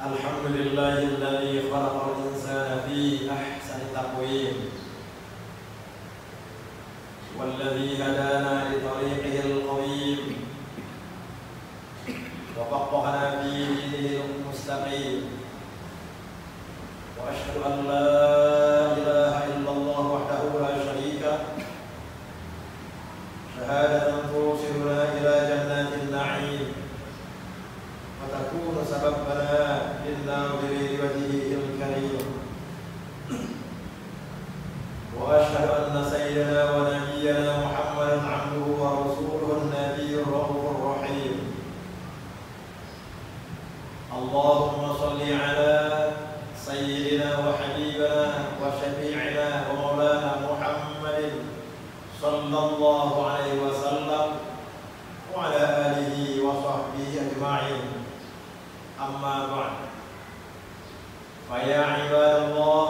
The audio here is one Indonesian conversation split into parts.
Alhamdulillahilladzi khalaqal insana fi ahsani taqwim walladzi hadana li tariqihil qawim wa faqqahana fi dinihil mustaqim wa asyhadu an la ilaha illallah wahdahu la syarika syahadatan tusiluna ila jannatin na'im wa takunu sababana للناظرين بوجهه الكريم وأشهد أن سيدنا ونبينا محمدا عبده ورسوله النبي الرؤوف الرحيم اللهم صل على سيدنا وحبيبنا وشفيعنا ومولانا محمد صلى الله عليه وسلم وعلى آله وصحبه أجمعين أما بعد فيا عباد الله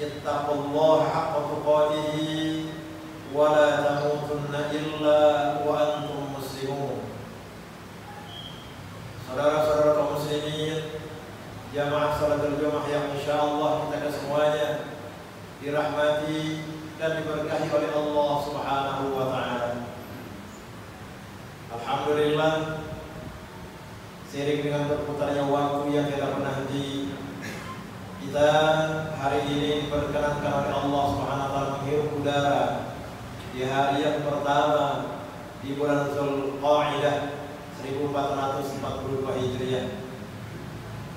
اتقوا الله حق تقاته ولا تموتن إلا وأنتم مسلمون. Saudara-saudara kaum muslimin, jamaah salatul Jumat yang insyaallah kita semuanya dirahmati dan diberkahi oleh Allah Subhanahu wa taala. Alhamdulillah, seiring dengan berputarnya waktu yang tidak pernah henti, kita hari ini diperkenankan oleh Allah Subhanahu wa taala menghirup udara di hari yang pertama di bulan Dzulqa'dah 1442 Hijriah.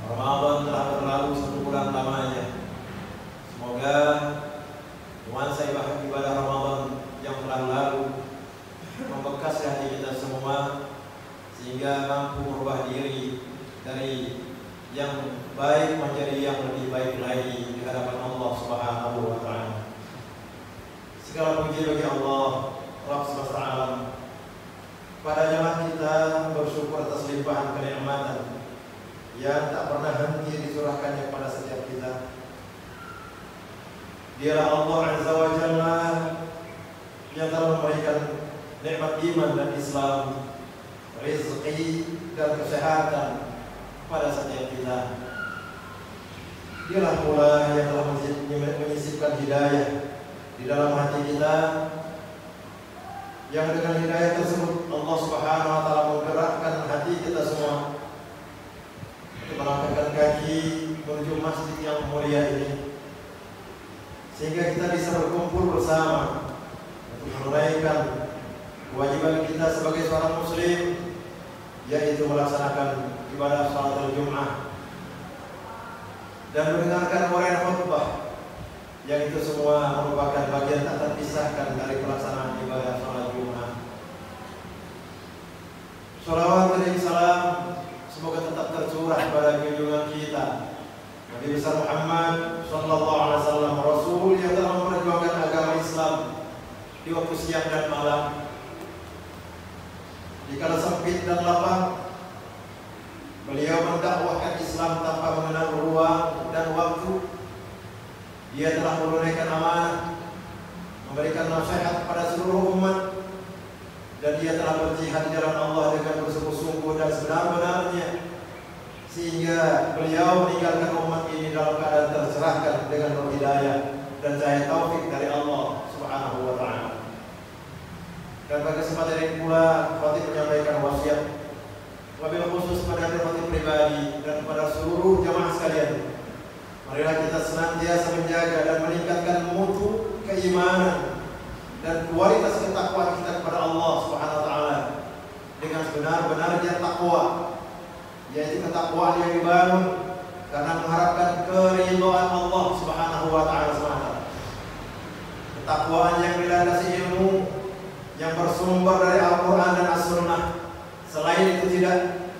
Ramadan telah berlalu 1 bulan lamanya. Semoga nuansa ibadah Ramadan yang telah lalu membekas di hati kita semua sehingga mampu merubah diri dari yang baik menjadi yang lebih baik lagi di hadapan Allah Subhanahu wa taala. Segala puji bagi Allah Rabb semesta alam. Padanya kita bersyukur atas limpahan kenikmatan yang tak pernah henti dicurahkannya pada setiap kita. Dialah Allah Azza wa Jalla yang telah memberikan nikmat iman dan Islam, rezeki dan kesehatan pada setiap kita. Dialah pula yang telah menyisipkan hidayah di dalam hati kita, yang dengan hidayah tersebut Allah Subhanahu wa taala menggerakkan hati kita semua untuk melangkahkan kaki menuju masjid yang mulia ini, sehingga kita bisa berkumpul bersama untuk menunaikan kewajiban kita sebagai seorang muslim, yaitu melaksanakan ibadah salatul Jumat dan mendengarkan uraian khutbah, yang itu semua merupakan bagian tak terpisahkan dari pelaksanaan ibadah salat Jumat. Shalawat dan salam semoga tetap tercurah pada junjungan kita Nabi besar Muhammad sallallahu alaihi wasallam, Rasul yang telah memperjuangkan agama Islam di waktu siang dan malam, di kala sempit dan lapang. Beliau mendakwahkan Islam tanpa mengenal ruang dan waktu. Dia telah menunaikan amanah, memberikan nasihat kepada seluruh umat, dan dia telah berjihad di jalan Allah dengan bersungguh-sungguh dan sebenar-benarnya, sehingga beliau meninggalkan umat ini dalam keadaan tercerahkan dengan nur hidayah dan cahaya taufik dari Allah Subhanahu wa taala. Dan pada kesempatan ini pula khatib menyampaikan wasiat wabil khusus pada khatib pribadi dan kepada seluruh jamaah sekalian. Marilah kita senantiasa menjaga dan meningkatkan mutu keimanan dan kualitas ketakwaan kita kepada Allah Subhanahu wa taala dengan sebenar-benarnya takwa, yaitu ketakwaan yang dibangun karena mengharapkan keridhaan Allah Subhanahu wa taala semata. Ketakwaan yang dilandasi ilmu yang bersumber dari Al-Quran dan As-Sunnah, selain itu tidak.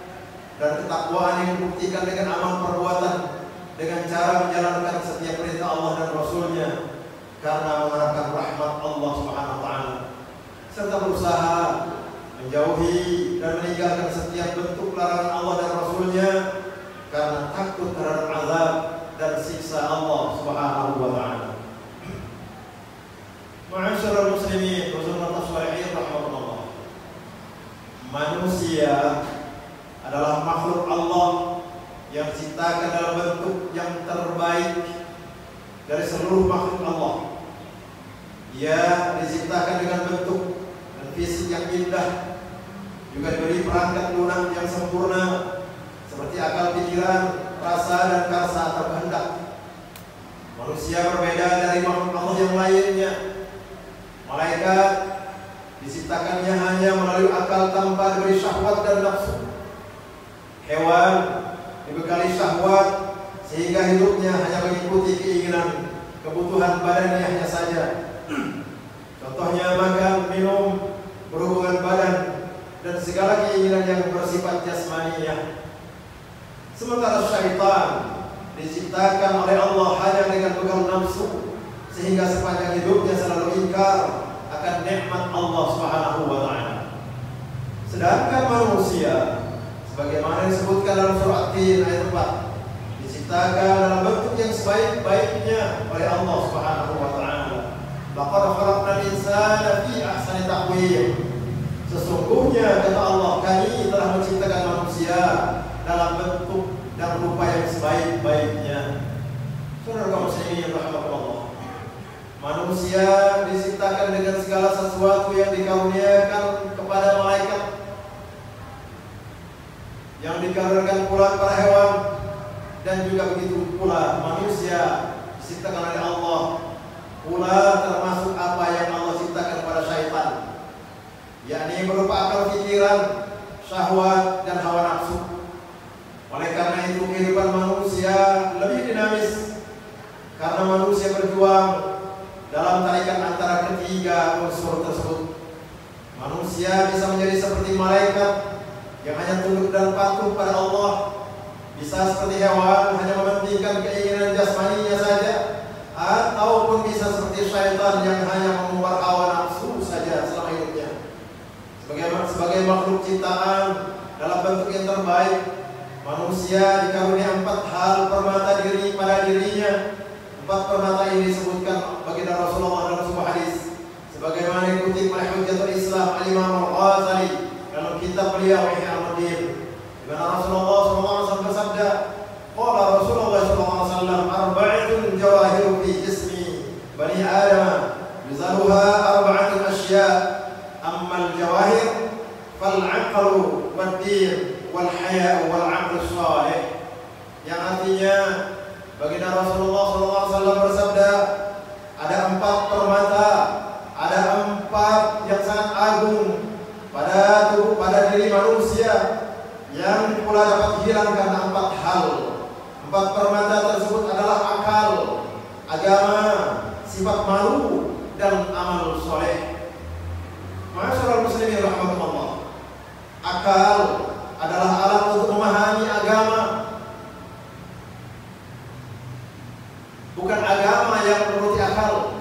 Dan ketakwaan yang dibuktikan dengan amal perbuatan, dengan cara menjalankan setiap perintah Allah dan Rasulnya karena mengharapkan rahmat Allah Subhanahu wa taala, serta berusaha menjauhi dan meninggalkan setiap bentuk larangan Allah dan Rasulnya karena takut terhadap azab dan siksa Allah Subhanahu wa taala. Ma'asyiral muslimin wa sunnatus shalihin diciptakan dalam bentuk yang terbaik dari seluruh makhluk Allah. Ia diciptakan dengan bentuk dan fisik yang indah, juga diberi perangkat lunak yang sempurna seperti akal pikiran, rasa dan karsa atau kehendak. Manusia berbeda dari makhluk Allah yang lainnya. Malaikat diciptakannya hanya melalui akal tanpa diberi syahwat dan nafsu. Hewan dibekali syahwat sehingga hidupnya hanya mengikuti keinginan, kebutuhan badannya hanya saja. Contohnya makan, minum, berhubungan badan, dan segala keinginan yang bersifat jasmaniyah. Sementara syaitan diciptakan oleh Allah hanya dengan bekal nafsu, sehingga sepanjang hidupnya selalu ingkar akan nikmat Allah Subhanahu wa taala. Sedangkan manusia, sebagaimana disebutkan dalam surah At-Tin ayat 4, diciptakan dalam bentuk yang sebaik-baiknya oleh Allah Subhanahu wa taala. Laqad khalaqnal insana fi ahsani taqwim. Sesungguhnya kata Allah, kami telah menciptakan manusia dalam bentuk dan rupa yang sebaik-baiknya. Saudara kaum muslimin yang rahmatullah, manusia diciptakan dengan segala sesuatu yang dikaruniakan kepada malaikat, yang dikaruniakan pula para hewan, dan juga begitu pula manusia diciptakan oleh Allah, pula termasuk apa yang Allah ciptakan pada syaitan, yakni berupa akal pikiran, syahwat, dan hawa nafsu. Oleh karena itu kehidupan manusia lebih dinamis, karena manusia berjuang dalam tarikan antara ketiga unsur tersebut. Manusia bisa menjadi seperti malaikat yang hanya tunduk dan patuh pada Allah, bisa seperti hewan hanya mementingkan keinginan jasmaninya saja, ataupun bisa seperti syaitan yang hanya mengumbar hawa nafsu saja selama hidupnya. Sebagai makhluk ciptaan dalam bentuk yang terbaik, manusia dikaruniai 4 hal permata diri pada dirinya. 4 permata ini disebutkan bagi Rasulullah dalam sebuah hadis, sebagaimana dikutip oleh Hujjatul Islam Al-Imam Al-Ghazali dalam kitab beliau Ihya Ulumuddin, di mana Rasulullah SAW bersabda, qala Rasulullah SAW, arba'atun jawahiru fi jismi bani Adam yuzaluha arba'atun asya, amma al-jawahir fal-aqlu wad-din wal-haya wal-aqlu salih. Yang artinya baginda Rasulullah SAW bersabda, ada 4 permata, ada 4 yang sangat agung pada tubuh, pada diri manusia, yang pula dapat hilang karena 4 hal. 4 permata tersebut adalah akal, agama, sifat malu, dan amal soleh. Ma'asyiral muslimin rahmatullah, akal adalah alat untuk memahami agama, bukan agama yang menuruti akal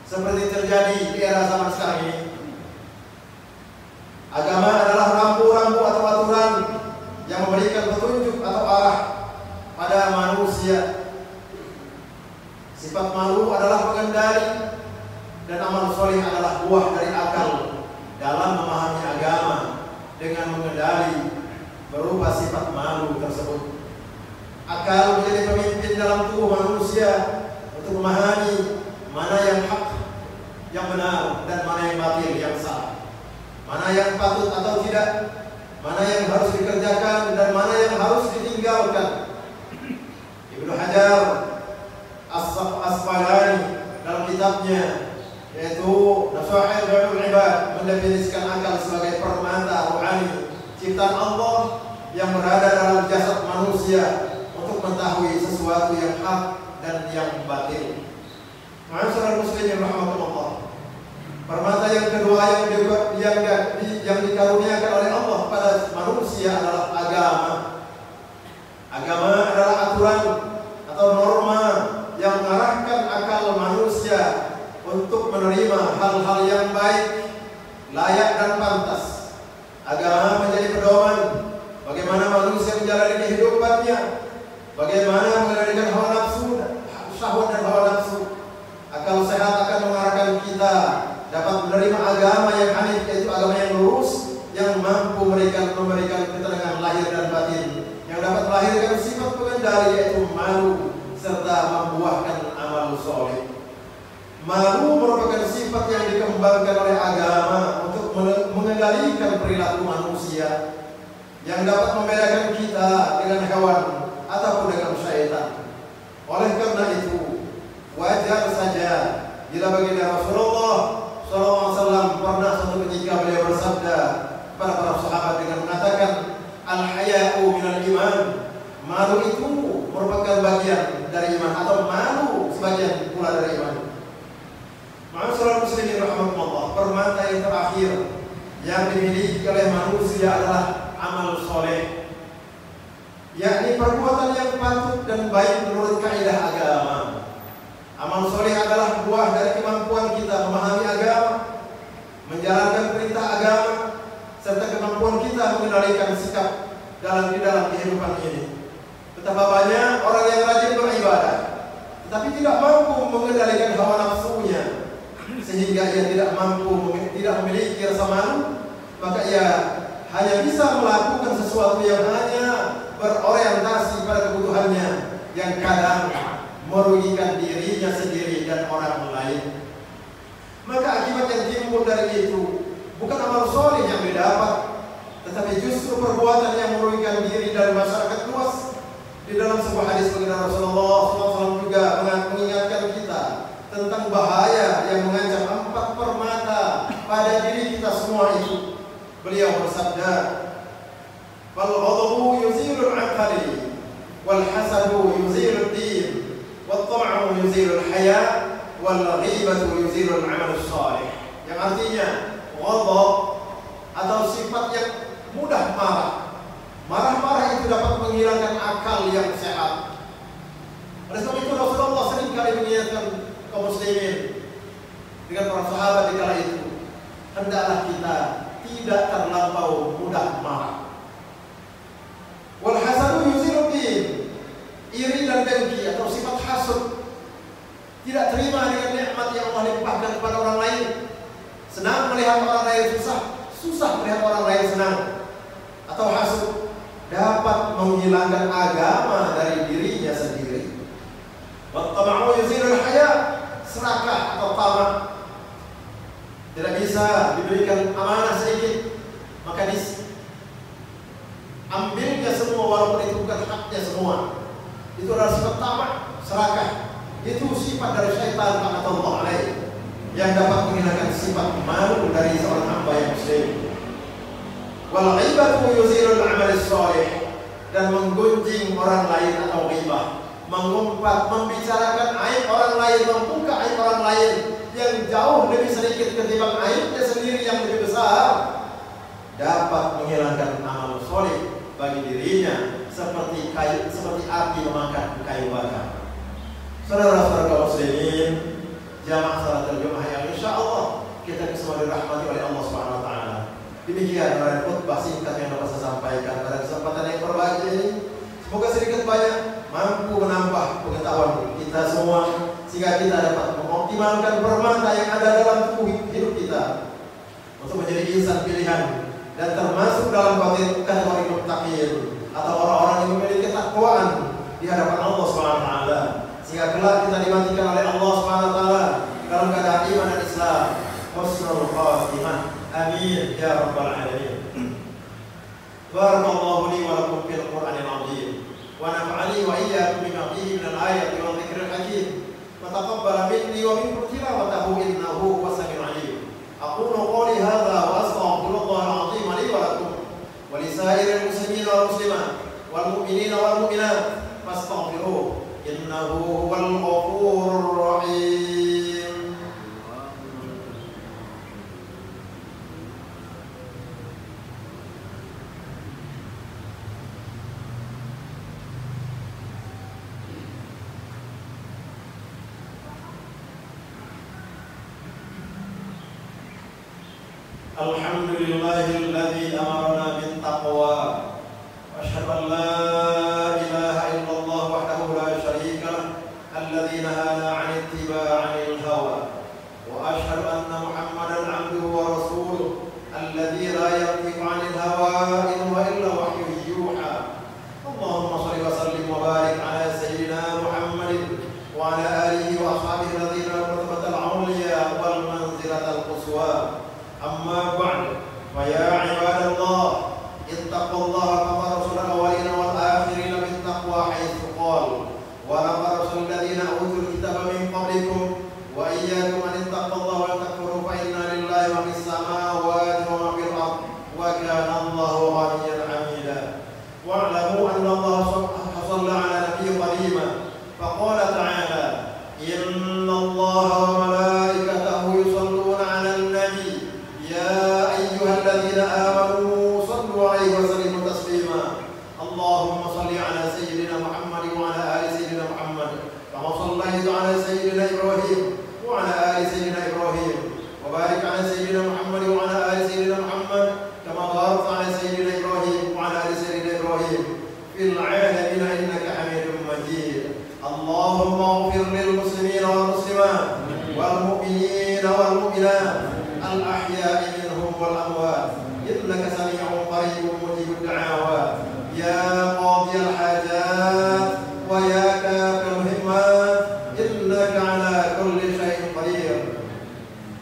seperti terjadi di era zaman sekarang ini. Agama adalah rambu-rambu atau aturan yang memberikan petunjuk atau arah pada manusia. Sifat malu adalah pengendali, dan amal soleh adalah buah dari akal dalam memahami agama dengan mengendali berupa sifat malu tersebut. Akal menjadi pemimpin dalam tubuh manusia untuk memahami mana yang hak, yang benar, dan mana yang batil, yang salah, mana yang patut atau tidak, mana yang harus dikerjakan dan mana yang harus ditinggalkan. Ibnu Hajar As-Asqalani dalam kitabnya yaitu Nasaihul Ulul Ibad mendefinisikan akal sebagai permata rohani ciptaan Allah yang berada dalam jasad manusia untuk mengetahui sesuatu yang hak dan yang batil. Ma'asyiral muslimin rahmatullah, permata yang kedua yang dikaruniakan oleh Allah pada manusia adalah agama. Agama adalah aturan atau norma yang mengarahkan akal manusia untuk menerima hal-hal yang baik, layak, dan pantas. Agama menjadi pedoman bagaimana manusia menjalani kehidupannya, bagaimana mengendalikan hawa nafsu, syahwat dan hawa nafsu. Akal sehat akan mengarahkan kita dapat menerima agama yang hanif, yaitu agama yang lurus, yang mampu memberikan ketenangan lahir dan batin, yang dapat melahirkan sifat terhindari, yaitu malu serta membuahkan amal soleh. Malu merupakan sifat yang dikembangkan oleh agama untuk mengendalikan perilaku manusia yang dapat membedakan kita dengan hewan ataupun dengan syaitan. Oleh karena itu, wajar saja bila baginda Rasulullah SAW pernah suatu ketika beliau bersabda kepada para sahabat dengan mengatakan, al-haya'u minal iman. Malu itu merupakan bagian dari iman, atau malu sebagian pula dari iman. Ma'asyiral muslimin rahimakumullah, permata yang terakhir yang dimiliki oleh manusia adalah amal soleh, yakni perbuatan yang patut dan baik menurut kaidah agama. Amal soleh adalah buah dari kemampuan kita memahami agama, menjalankan perintah agama, serta kemampuan kita mengendalikan sikap di dalam kehidupan ini. Betapa banyak orang yang rajin beribadah, tetapi tidak mampu mengendalikan hawa nafsunya, sehingga ia tidak memiliki rasa malu, maka ia hanya bisa melakukan sesuatu yang hanya berorientasi pada kebutuhannya, yang kadang merugikan dirinya sendiri dan orang lain. Maka akibat yang timbul dari itu bukan amal soleh yang didapat, tetapi justru perbuatan yang merugikan diri dari masyarakat luas. Di dalam sebuah hadis baginda Rasulullah SAW juga mengingatkan kita tentang bahaya yang mengancam 4 permata pada diri kita semua itu. Beliau bersabda, "Fal ghadabu yuzilul 'aqli, wal hasadu yuzilud din, wat tam'u yuzilul haya, wal ghibatu yuzilul 'amal shalih." Yang artinya, ghadab atau sifat yang mudah marah. Marah-marah itu dapat menghilangkan akal yang sehat. Oleh sebab itu Rasulullah sering kali mengingatkan kaum muslimin dengan para sahabat di kala itu, hendaklah kita tidak terlampau mudah marah. Wal hasadu yuzilud din, iri dan dengki atau sifat hasud, tidak terima dengan nikmat yang Allah limpahkan kepada orang lain, senang melihat orang lain susah, susah melihat orang lain senang, atau hasud dapat menghilangkan agama dari dirinya sendiri. Wa tama'u yuzilul haya, serakah atau tamak, tidak bisa diberikan amanah sedikit, maka ambilnya semua walaupun itu bukan haknya semua. Itu adalah sifat tamak, serakah. Itu sifat dari syaitan laknatullah alaih, yang dapat menghilangkan sifat malu dari seorang hamba yang muslim. Wal ghibatu yuzilul 'amal shalih, dan menggunjing orang lain atau ghibah, mengumpat, membicarakan aib orang lain, membuka aib orang lain yang jauh lebih sedikit ketimbang aibnya sendiri yang lebih besar, dapat menghilangkan amal shalih bagi dirinya, seperti api memakan kayu bakar. Saudara-saudara kaum muslimin, jamaah salat Jumat yang insyaallah kita semua dirahmati oleh Allah Subhanahu wa taala. Demikian khutbah singkat yang dapat saya sampaikan pada kesempatan yang berbahagia ini. Semoga sedikit banyak mampu menambah pengetahuan kita semua, sehingga kita dapat mengoptimalkan permata yang ada dalam tubuh hidup kita untuk menjadi insan pilihan dan termasuk dalam kategori muttaqin, atau orang-orang yang memiliki ketakwaan di hadapan Allah Subhanahu wa taala, sehingga kelak kita dimatikan oleh Allah Subhanahu wa taala dalam keadaan iman dan Islam. Husnul khatimah. Amin ya rabbal alamin. Barakallahu li wa lakum fil Qur'anil azim, wa nafa'ani wa iyyakum bima fihi minal ayati wa dzikril hakim, wa taqabbal minni wa minkum tilawatahu innahu huwas samiul alim. Aqulu qawli hadza wa astaghfirullahal azim li wa lakum wa li sa'iril muslimin wal muslimat wal mu'minina wal mu'minat fastaghfiruhu innahu huwal ghafurur rahim. Alhamdulillahilladzi amarna bin taqwa, wa asyhadu an la ilaha illallah wahdahu la syarika lah, alladzi nahana 'an ittiba'il hawa, wa asyhadu anna Muhammadan 'abduhu wa rasuluh, alladzi la yantiqu 'anil hawa in huwa illa wahyun yuha. Allahumma shalli wa sallim wa barik قال ولقد أرسلنا الذين أوتوا الكتاب من قبلكم وإياكم أن اتقوا الله ولا تكفروا فإن لله ما في السماوات وما في الأرض وكان الله غنيا حميدا. واعلموا أن الله صلى على نبي قديما فقال تعالى إن الله وملائكته يصلون على النبي يا أيها الذين آمنوا صلوا عليه وسلموا تسليما. اللهم صل على سيدنا محمد وعلى آل سيدنا محمد كما صليت على سيدنا إبراهيم وعلى آل سيدنا إبراهيم وبارك على سيدنا محمد وعلى آل سيدنا محمد كما باركت على سيدنا إبراهيم وعلى آل سيدنا إبراهيم في العالمين إنك حميد مجيد. اللهم اغفر للمسلمين والمسلمات والمؤمنين والمؤمنات الأحياء منهم والأموات إنك سميع قريب مجيب الدعوات يا قاضي الحاجات ويا كافي الهمات إنك على كل شيء قدير.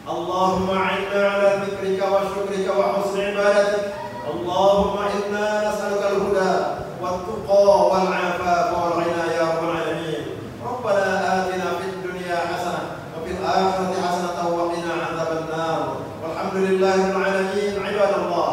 اللهم أعنا على ذكرك وشكرك وحسن عبادتك. اللهم إنا نسألك الهدى والتقى والعفاف والغنى يا رب العالمين. ربنا آتنا في الدنيا حسنة وفي الآخرة حسنة وقنا عذاب النار. والحمد لله رب العالمين. عباد الله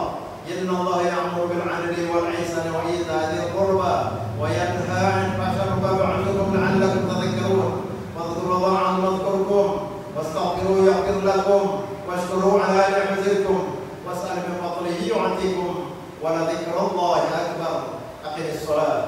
إن الله يأمر بالعدل والإحسان وإيتاء ذي القربى وينهى عن الفحشاء والمنكر يعظكم لعلكم تذكرون. واذكروا الله يذكركم واستغفروه يغفر لكم واشكروه على نعمتكم واسأل من فضله يعطيكم ولذكر الله أكبر. أقم الصلاة.